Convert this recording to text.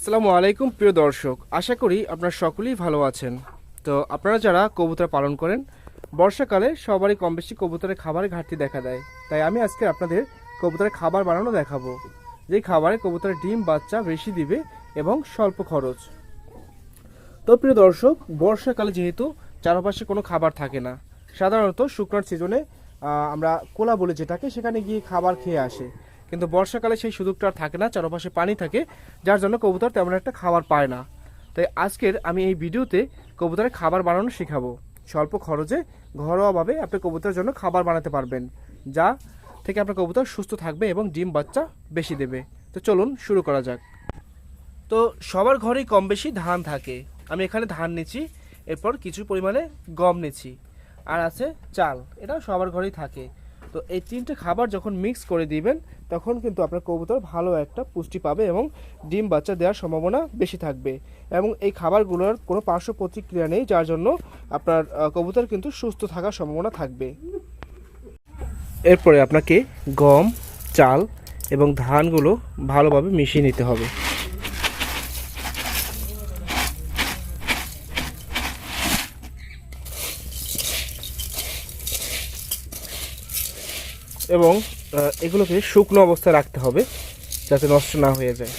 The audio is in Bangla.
আসসালামু আলাইকুম প্রিয় দর্শক, আশা করি আপনারা সকলেই ভালো আছেন। তো আপনারা যারা কবুতর পালন করেন, বর্ষাকালে সবারই কম বেশি কবুতরের খাবারের ঘাটতি দেখা দেয়। তাই আমি আজকে আপনাদের কবুতরের খাবার বানানো দেখাবো, যেই খাবারে কবুতরের ডিম বাচ্চা বেশি দিবে এবং স্বল্প খরচ। তো প্রিয় দর্শক, বর্ষাকালে যেহেতু চারপাশে কোনো খাবার থাকে না, সাধারণত শুকনার সিজনে আমরা কোলা বলে যেটাকে, সেখানে গিয়ে খাবার খেয়ে আসে। কিন্তু বর্ষাকালে সেই সুযোগটা আর থাকে না, চারপাশে পানি থাকে, যার জন্য কবুতর তেমন একটা খাবার পায় না। তাই আজকের আমি এই ভিডিওতে কবুতরের খাবার বানানো শেখাবো। স্বল্প খরচে ঘরোয়াভাবে আপনি কবুতরের জন্য খাবার বানাতে পারবেন, যা থেকে আপনার কবুতর সুস্থ থাকবে এবং ডিম বাচ্চা বেশি দেবে। তো চলুন শুরু করা যাক। তো সবার ঘরেই কম বেশি ধান থাকে। আমি এখানে ধান নিচ্ছি, এরপর কিছু পরিমাণে গম নিচ্ছি, আর আছে চাল, এটাও সবার ঘরেই থাকে। তো এই তিনটে খাবার যখন মিক্স করে দিবেন, তখন কিন্তু আপনার কবুতর ভালো একটা পুষ্টি পাবে এবং ডিম বাচ্চা দেওয়ার সম্ভাবনা বেশি থাকবে। এবং এই খাবারগুলোর কোনো পার্শ্ব প্রতিক্রিয়া নেই, যার জন্য আপনার কবুতর কিন্তু সুস্থ থাকার সম্ভাবনা থাকবে। এরপরে আপনাকে গম, চাল এবং ধানগুলো ভালোভাবে মিশিয়ে নিতে হবে। এবং এগুলোকে শুকনো অবস্থায় রাখতে হবে, যাতে নষ্ট না হয়ে যায়।